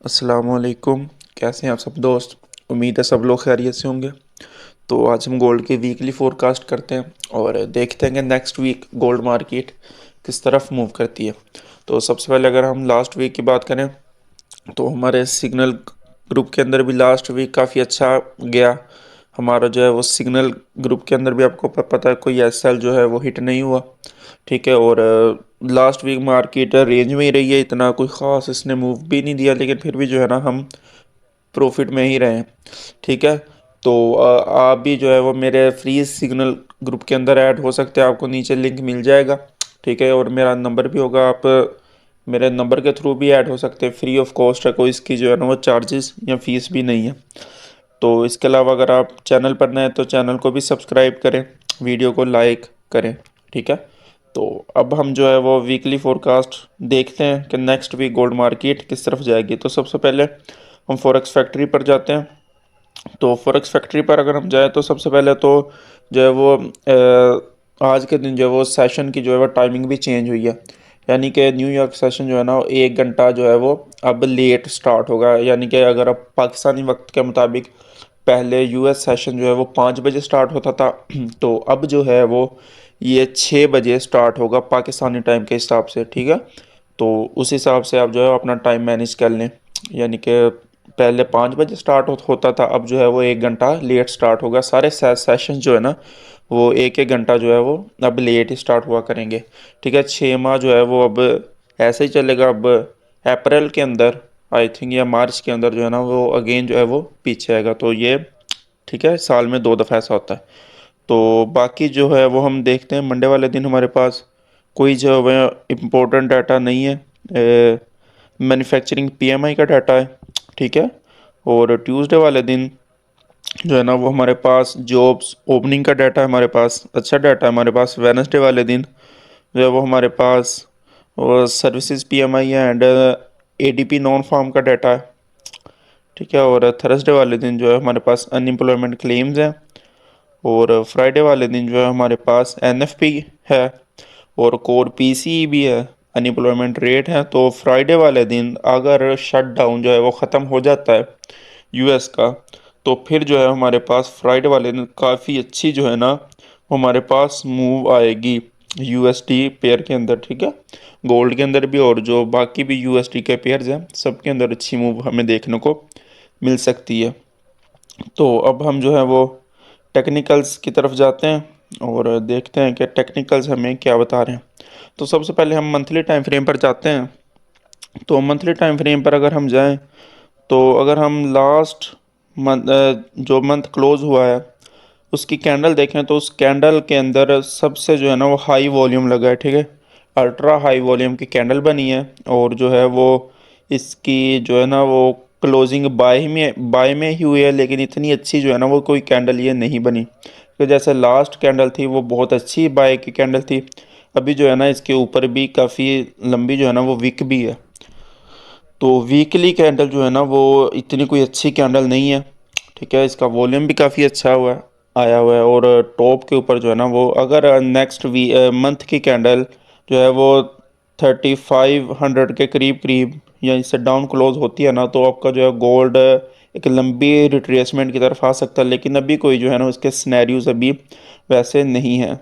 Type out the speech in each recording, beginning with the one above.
अस्सलामुअलैकुम। कैसे हैं आप सब दोस्त? उम्मीद है सब लोग खैरियत से होंगे। तो आज हम गोल्ड की वीकली फोरकास्ट करते हैं और देखते हैं कि नेक्स्ट वीक गोल्ड मार्केट किस तरफ मूव करती है। तो सबसे पहले अगर हम लास्ट वीक की बात करें तो हमारे सिग्नल ग्रुप के अंदर भी लास्ट वीक काफ़ी अच्छा गया। हमारा जो है वो सिग्नल ग्रुप के अंदर भी आपको पता है कोई एसएल जो है वो हिट नहीं हुआ। ठीक है। और लास्ट वीक मार्केट रेंज में ही रही है, इतना कोई ख़ास इसने मूव भी नहीं दिया, लेकिन फिर भी जो है ना हम प्रॉफिट में ही रहे। ठीक है। तो आप भी जो है वो मेरे फ्री सिग्नल ग्रुप के अंदर ऐड हो सकते हैं, आपको नीचे लिंक मिल जाएगा। ठीक है। और मेरा नंबर भी होगा, आप मेरे नंबर के थ्रू भी ऐड हो सकते हैं, फ्री ऑफ कॉस्ट है, कोई इसकी जो है ना वो चार्जेस या फीस भी नहीं है। तो इसके अलावा अगर आप चैनल पर नए हैं तो चैनल को भी सब्सक्राइब करें, वीडियो को लाइक करें। ठीक है। तो अब हम जो है वो वीकली फोरकास्ट देखते हैं कि नेक्स्ट वीक गोल्ड मार्केट किस तरफ जाएगी। तो सबसे पहले हम फॉरेक्स फैक्ट्री पर जाते हैं। तो फॉरेक्स फैक्ट्री पर अगर हम जाएँ तो सबसे पहले तो जो है वो आज के दिन जो है वो सेशन की जो है वो टाइमिंग भी चेंज हुई है। यानी कि न्यूयॉर्क सेशन जो है ना 1 घंटा जो है वो अब लेट स्टार्ट होगा। यानी कि अगर अब पाकिस्तानी वक्त के मुताबिक पहले यूएस सेशन जो है वो 5 बजे स्टार्ट होता था तो अब जो है वो ये 6 बजे स्टार्ट होगा पाकिस्तानी टाइम के हिसाब से। ठीक है। तो उस हिसाब से आप जो है अपना टाइम मैनेज कर लें। यानी कि पहले 5 बजे स्टार्ट होता था, अब जो है वो 1 घंटा लेट स्टार्ट होगा। सारे सेशन जो है ना वो एक एक घंटा जो है वो अब लेट स्टार्ट हुआ करेंगे। ठीक है। 6 माह जो है वो अब ऐसे ही चलेगा। अब अप्रैल के अंदर आई थिंक या मार्च के अंदर जो है ना वो अगेन जो है वो पीछे आएगा। तो ये ठीक है, साल में 2 दफ़ा ऐसा होता है। तो बाकी जो है वो हम देखते हैं मंडे वाले दिन हमारे पास कोई जो है इम्पोर्टेंट डाटा नहीं है। मैन्युफैक्चरिंग पीएमआई का डाटा है। ठीक है। और ट्यूसडे वाले दिन जो है ना वो हमारे पास जॉब्स ओपनिंग का डाटा है, हमारे पास अच्छा डाटा है। हमारे पास वेडनेसडे वाले दिन जो है वो हमारे पास सर्विसेज पीएमआई है एंड एडीपी नॉन फार्म का डाटा है। ठीक है। और थर्सडे वाले दिन जो है हमारे पास अनएम्प्लॉयमेंट क्लेम्स हैं। और फ्राइडे वाले दिन जो है हमारे पास एनएफपी है और कोर पीसी भी है, अनएम्प्लॉयमेंट रेट है। तो फ्राइडे वाले दिन अगर शट डाउन जो है वो ख़त्म हो जाता है यूएस का, तो फिर जो है हमारे पास फ्राइडे वाले दिन काफ़ी अच्छी जो है ना हमारे पास मूव आएगी यूएसडी पेयर के अंदर। ठीक है। गोल्ड के अंदर भी और जो बाकी भी यूएसडी के पेयर्स हैं सब के अंदर अच्छी मूव हमें देखने को मिल सकती है। तो अब हम जो है वो टेक्निकल्स की तरफ जाते हैं और देखते हैं कि टेक्निकल्स हमें क्या बता रहे हैं। तो सबसे पहले हम मंथली टाइम फ्रेम पर जाते हैं। तो मंथली टाइम फ्रेम पर अगर हम जाएं तो अगर हम लास्ट मंथ जो मंथ क्लोज हुआ है उसकी कैंडल देखें तो उस कैंडल के अंदर सबसे जो है ना वो हाई वॉल्यूम लगा है। ठीक है। अल्ट्रा हाई वॉल्यूम की कैंडल बनी है और जो है वो इसकी जो है ना वो क्लोजिंग बाय में ही हुई है, लेकिन इतनी अच्छी जो है ना वो कोई कैंडल ये नहीं बनी। तो जैसे लास्ट कैंडल थी वो बहुत अच्छी बाय की कैंडल थी, अभी जो है ना इसके ऊपर भी काफ़ी लंबी जो है ना वो विक भी है। तो वीकली कैंडल जो है ना वो इतनी कोई अच्छी कैंडल नहीं है। ठीक है। इसका वॉल्यूम भी काफ़ी अच्छा आया हुआ है और टॉप के ऊपर जो है ना वो अगर नेक्स्ट मंथ की कैंडल जो है वो 3500 के करीब करीब या इससे डाउन क्लोज होती है ना तो आपका जो है गोल्ड एक लंबी रिट्रेसमेंट की तरफ आ सकता है। लेकिन अभी कोई जो है ना उसके सिनेरियोज अभी वैसे नहीं है।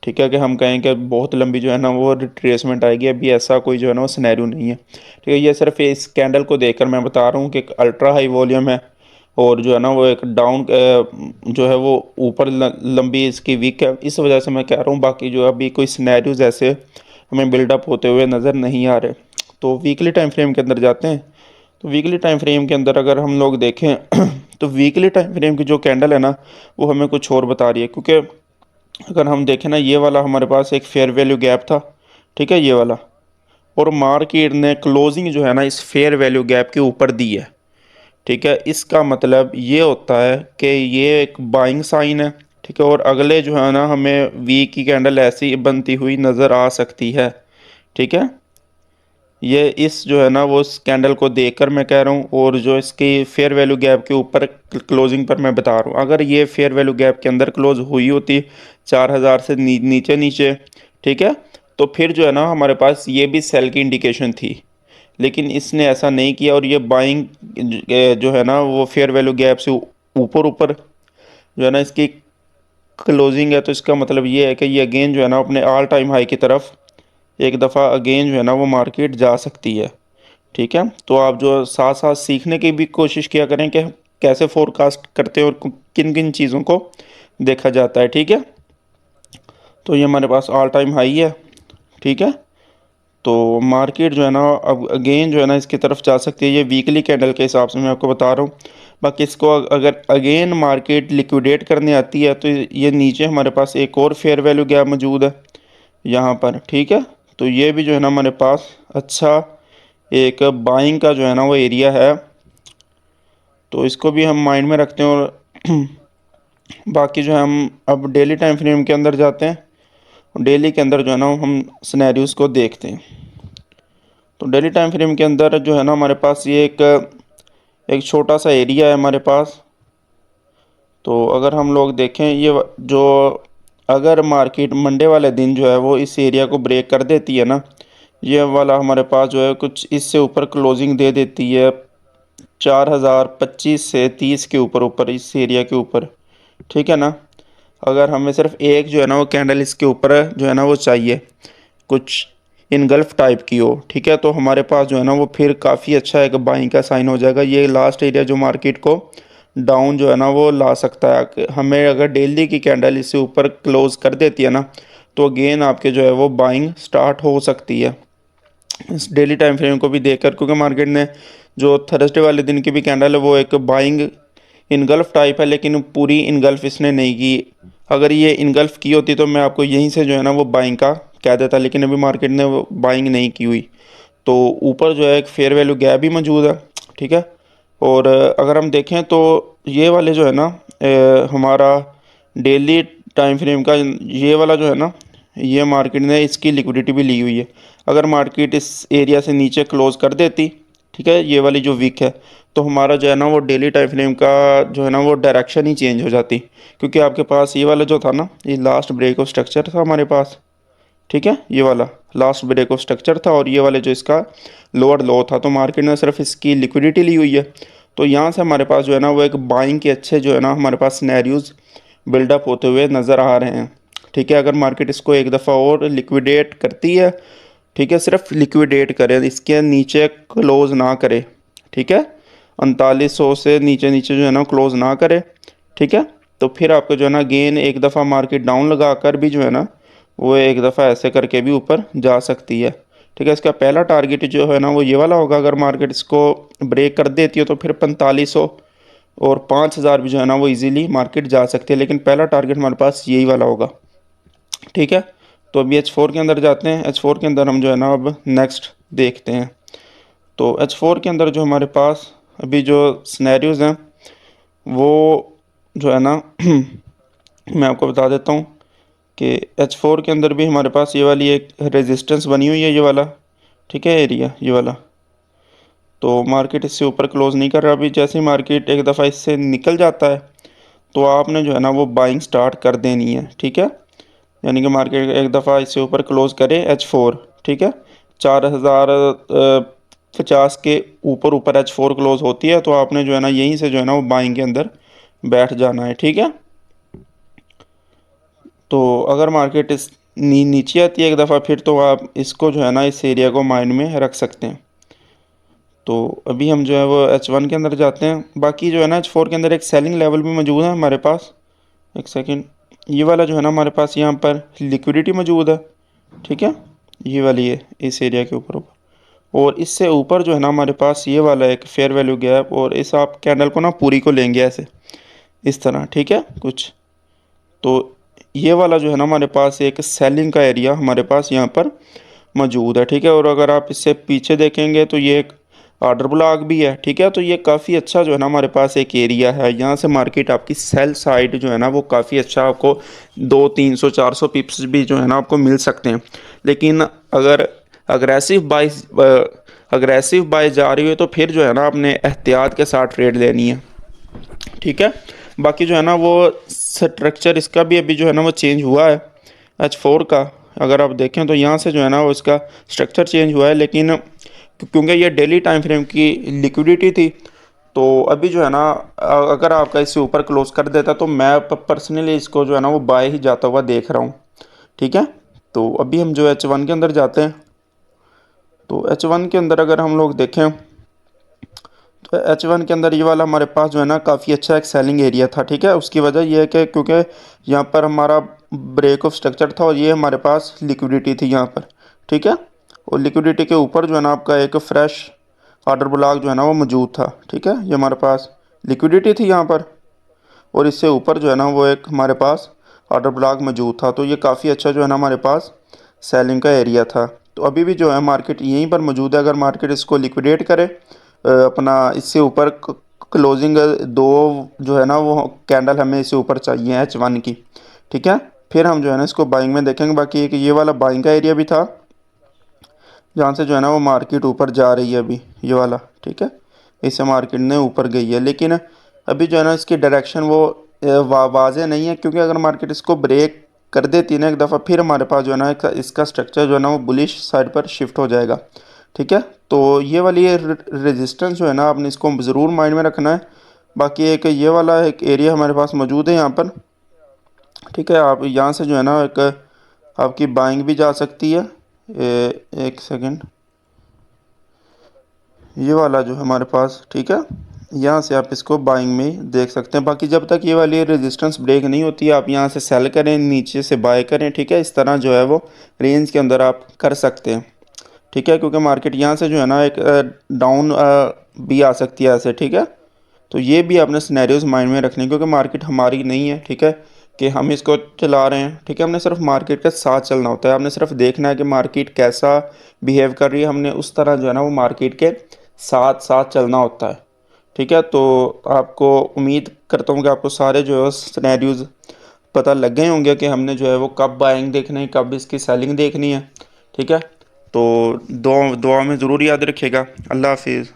ठीक है। कि हम कहें कि बहुत लंबी जो है ना वो रिट्रेसमेंट आएगी, अभी ऐसा कोई जो है ना वो सिनेरियो नहीं है। ठीक है। ये सिर्फ इस कैंडल को देखकर मैं बता रहा हूँ कि एक अल्ट्रा हाई वॉल्यूम है और जो है ना वो एक डाउन जो है वो ऊपर लंबी इसकी वीक है, इस वजह से मैं कह रहा हूँ। बाकी जो अभी कोई सिनेरियोज ऐसे हमें बिल्डअप होते हुए नज़र नहीं आ रहे। तो वीकली टाइम फ्रेम के अंदर जाते हैं। तो वीकली टाइम फ्रेम के अंदर अगर हम लोग देखें तो वीकली टाइम फ्रेम की जो कैंडल है ना वो हमें कुछ और बता रही है। क्योंकि अगर हम देखें ना ये वाला हमारे पास एक फेयर वैल्यू गैप था। ठीक है। ये वाला और मार्केट ने क्लोजिंग जो है ना इस फेयर वैल्यू गैप के ऊपर दी है। ठीक है। इसका मतलब ये होता है कि ये एक बाइंग साइन है। ठीक है। और अगले जो है ना हमें वीक की कैंडल ऐसी बनती हुई नज़र आ सकती है। ठीक है। ये इस जो है ना वो इस कैंडल को देखकर मैं कह रहा हूँ और जो इसकी फेयर वैल्यू गैप के ऊपर क्लोजिंग पर मैं बता रहा हूँ। अगर ये फेयर वैल्यू गैप के अंदर क्लोज हुई होती 4000 से नीचे नीचे, ठीक है, तो फिर जो है ना हमारे पास ये भी सेल की इंडिकेशन थी। लेकिन इसने ऐसा नहीं किया और ये बाइंग जो है ना वो फेयर वैल्यू गैप से ऊपर ऊपर जो है ना इसकी क्लोजिंग है। तो इसका मतलब ये है कि ये अगेन जो है ना अपने ऑल टाइम हाई की तरफ एक दफ़ा अगेन जो है ना वो मार्केट जा सकती है। ठीक है, तो आप जो साथ साथ सीखने की भी कोशिश किया करें कि कैसे फोरकास्ट करते हैं और किन किन चीज़ों को देखा जाता है। ठीक है, तो ये हमारे पास ऑल टाइम हाई है। ठीक है, तो मार्केट जो है ना अब अगेन जो है ना इसकी तरफ जा सकती है। ये वीकली कैंडल के हिसाब से मैं आपको बता रहा हूँ। बाकी इसको अगर अगेन मार्केट लिक्विडेट करने आती है तो ये नीचे हमारे पास एक और फेयर वैल्यू गैप मौजूद है यहाँ पर। ठीक है, तो ये भी जो है ना हमारे पास अच्छा एक बाइंग का जो है ना वो एरिया है, तो इसको भी हम माइंड में रखते हैं। और बाकी जो है हम अब डेली टाइम फ्रेम के अंदर जाते हैं। डेली के अंदर जो है ना हम सिनेरियोज़ को देखते हैं। तो डेली टाइम फ्रेम के अंदर जो है ना हमारे पास ये एक एक छोटा सा एरिया है हमारे पास। तो अगर हम लोग देखें जो अगर मार्केट मंडे वाले दिन जो है वो इस एरिया को ब्रेक कर देती है ना, ये वाला हमारे पास जो है कुछ इससे ऊपर क्लोजिंग दे देती है 4025 से 30 के ऊपर ऊपर इस एरिया के ऊपर। ठीक है ना, अगर हमें सिर्फ एक जो है ना वो कैंडल इसके ऊपर जो है ना वो चाहिए कुछ इनगल्फ टाइप की हो। ठीक है, तो हमारे पास जो है ना वो फिर काफ़ी अच्छा एक बाइंग का साइन हो जाएगा। ये लास्ट एरिया जो मार्केट को डाउन जो है ना वो ला सकता है। हमें अगर डेली की कैंडल इससे ऊपर क्लोज कर देती है ना तो अगेन आपके जो है वो बाइंग स्टार्ट हो सकती है इस डेली टाइम फ्रेम को भी देखकर, क्योंकि मार्केट ने जो थर्सडे वाले दिन की भी कैंडल है वो एक बाइंग इनगल्फ टाइप है, लेकिन पूरी इनगल्फ इसने नहीं की। अगर ये इनगल्फ की होती तो मैं आपको यहीं से जो है ना वो बाइंग का कह देता, लेकिन अभी मार्केट ने वो बाइंग नहीं की हुई। तो ऊपर जो है एक फेयर वैल्यू गैप भी मौजूद है। ठीक है, और अगर हम देखें तो ये वाले जो है ना हमारा डेली टाइम फ्रेम का ये वाला जो है ना ये मार्केट ने इसकी लिक्विडिटी भी ली हुई है। अगर मार्केट इस एरिया से नीचे क्लोज कर देती, ठीक है, ये वाली जो वीक है, तो हमारा जो है ना वो डेली टाइम फ्रेम का जो है ना वो डायरेक्शन ही चेंज हो जाती, क्योंकि आपके पास ये वाला जो था ना ये लास्ट ब्रेक ऑफ स्ट्रक्चर था हमारे पास। ठीक है, ये वाला लास्ट ब्रेक ऑफ स्ट्रक्चर था और ये वाले जो इसका लोअर लो था, तो मार्केट ने सिर्फ इसकी लिक्विडिटी ली हुई है। तो यहाँ से हमारे पास जो है ना वो एक बाइंग के अच्छे जो है ना हमारे पास सिनेरियोज बिल्डअप होते हुए नज़र आ रहे हैं। ठीक है, अगर मार्केट इसको एक दफ़ा और लिक्विडेट करती है, ठीक है, सिर्फ लिक्विडेट करे, इसके नीचे क्लोज ना करे। ठीक है, 3900 से नीचे नीचे जो है ना क्लोज ना करे। ठीक है, तो फिर आपको जो है ना गेन एक दफ़ा मार्केट डाउन लगा कर भी जो है ना वो एक दफ़ा ऐसे करके भी ऊपर जा सकती है। ठीक है, इसका पहला टारगेट जो है ना वो ये वाला होगा। अगर मार्केट इसको ब्रेक कर देती है तो फिर 4500 और 5000 भी जो है ना वो इजीली मार्केट जा सकती है, लेकिन पहला टारगेट हमारे पास यही वाला होगा। ठीक है, तो अभी H4 के अंदर जाते हैं। H4 के अंदर हम जो है ना अब नेक्स्ट देखते हैं। तो H4 के अंदर जो हमारे पास अभी जो सिनेरियोज़ हैं वो जो है ना मैं आपको बता देता हूँ कि H4 के अंदर भी हमारे पास ये वाली एक रेजिस्टेंस बनी हुई है, ये वाला। ठीक है, एरिया ये वाला। तो मार्केट इससे ऊपर क्लोज नहीं कर रहा। अभी जैसे ही मार्केट एक दफ़ा इससे निकल जाता है तो आपने जो है ना वो बाइंग स्टार्ट कर देनी है। ठीक है, यानी कि मार्केट एक दफ़ा इससे ऊपर क्लोज करे H4। ठीक है, 4050 के ऊपर ऊपर H4 क्लोज होती है तो आपने जो है ना यहीं से जो है ना वो बाइंग के अंदर बैठ जाना है। ठीक है, तो अगर मार्केट इस नीचे आती है एक दफ़ा फिर तो आप इसको जो है ना इस एरिया को माइंड में रख सकते हैं। तो अभी हम जो है वो H1 के अंदर जाते हैं। बाकी जो है ना H4 के अंदर एक सेलिंग लेवल भी मौजूद है हमारे पास। एक सेकंड, ये वाला जो है ना हमारे पास यहाँ पर लिक्विडिटी मौजूद है। ठीक है, ये वाली है इस एरिया के ऊपर और इससे ऊपर जो है ना हमारे पास ये वाला एक फेयर वैल्यू गैप, और इस आप कैंडल को ना पूरी को लेंगे ऐसे इस तरह। ठीक है, कुछ तो ये वाला जो है ना हमारे पास एक सेलिंग का एरिया हमारे पास यहाँ पर मौजूद है। ठीक है, और अगर आप इससे पीछे देखेंगे तो ये एक ऑर्डर ब्लॉक भी है। ठीक है, तो ये काफ़ी अच्छा जो है ना हमारे पास एक एरिया है। यहाँ से मार्केट आपकी सेल साइड जो है ना वो काफ़ी अच्छा आपको 200-300-400 पिप्स भी जो है ना आपको मिल सकते हैं। लेकिन अगर अग्रेसिव बाय जा रही हो तो फिर जो है ना आपने एहतियात के साथ ट्रेड लेनी है। ठीक है, बाकी जो है ना वो स्ट्रक्चर इसका भी अभी जो है ना वो चेंज हुआ है H4 का। अगर आप देखें तो यहाँ से जो है ना वो इसका स्ट्रक्चर चेंज हुआ है, लेकिन क्योंकि ये डेली टाइम फ्रेम की लिक्विडिटी थी। तो अभी जो है ना अगर आपका इससे ऊपर क्लोज कर देता तो मैं पर्सनली इसको जो है ना वो बाय ही जाता हुआ देख रहा हूँ। ठीक है, तो अभी हम जो H1 के अंदर जाते हैं। तो H1 के अंदर अगर हम लोग देखें तो H1 के अंदर ये वाला हमारे पास जो है ना काफ़ी अच्छा एक सेलिंग एरिया था। ठीक है, उसकी वजह ये है कि क्योंकि यहाँ पर हमारा ब्रेक ऑफ स्ट्रक्चर था और ये हमारे पास लिक्विडिटी थी यहाँ पर। ठीक है, और लिक्विडिटी के ऊपर जो है ना आपका एक फ्रेश ऑर्डर ब्लॉक जो है ना वो मौजूद था। ठीक है, ये हमारे पास लिक्विडिटी थी यहाँ पर, और इससे ऊपर जो है ना वो एक हमारे पास ऑर्डर ब्लॉक मौजूद था। तो ये काफ़ी अच्छा जो है ना हमारे पास सेलिंग का एरिया था। तो अभी भी जो है मार्केट यहीं पर मौजूद है। अगर मार्केट इसको लिक्विडेट करे अपना इससे ऊपर क्लोजिंग दो जो है ना वो कैंडल हमें इससे ऊपर चाहिए H1 की। ठीक है, फिर हम जो है ना इसको बाइंग में देखेंगे। बाकी एक ये वाला बाइंग का एरिया भी था जहाँ से जो है ना वो मार्केट ऊपर जा रही है अभी, ये वाला। ठीक है, इससे मार्केट ने ऊपर गई है, लेकिन अभी जो है ना इसकी डायरेक्शन वो वाज़ेह नहीं है, क्योंकि अगर मार्केट इसको ब्रेक कर देती है ना एक दफ़ा, फिर हमारे पास जो है ना इसका स्ट्रक्चर जो है ना वो बुलिश साइड पर शिफ्ट हो जाएगा। ठीक है, तो ये वाली रेजिस्टेंस जो है ना आपने इसको ज़रूर माइंड में रखना है। बाकी एक ये वाला एक एरिया हमारे पास मौजूद है यहाँ पर। ठीक है, आप यहाँ से जो है ना एक आपकी बाइंग भी जा सकती है। एक सेकंड, ये वाला जो है हमारे पास। ठीक है, यहाँ से आप इसको बाइंग में देख सकते हैं। बाकी जब तक ये वाली रेजिस्टेंस ब्रेक नहीं होती आप यहाँ से सेल करें, नीचे से बाय करें। ठीक है, इस तरह जो है वो रेंज के अंदर आप कर सकते हैं। ठीक है, क्योंकि मार्केट यहाँ से जो है ना एक डाउन भी आ सकती है ऐसे। ठीक है, तो ये भी आपने सिनेरियोज माइंड में रखने, क्योंकि मार्केट हमारी नहीं है। ठीक है, कि हम इसको चला रहे हैं। ठीक है, हमने सिर्फ मार्केट के साथ चलना होता है। आपने सिर्फ देखना है कि मार्केट कैसा बिहेव कर रही है, हमने उस तरह जो है ना वो मार्केट के साथ साथ चलना होता है। ठीक है, तो आपको उम्मीद करता हूँ कि आपको सारे जो है सिनेरियोज पता लग गए होंगे कि हमने जो है वो कब बाइंग देखनी है, कब इसकी सेलिंग देखनी है। ठीक है, तो दुआ में ज़रूर याद रखिएगा। अल्लाह हाफिज़।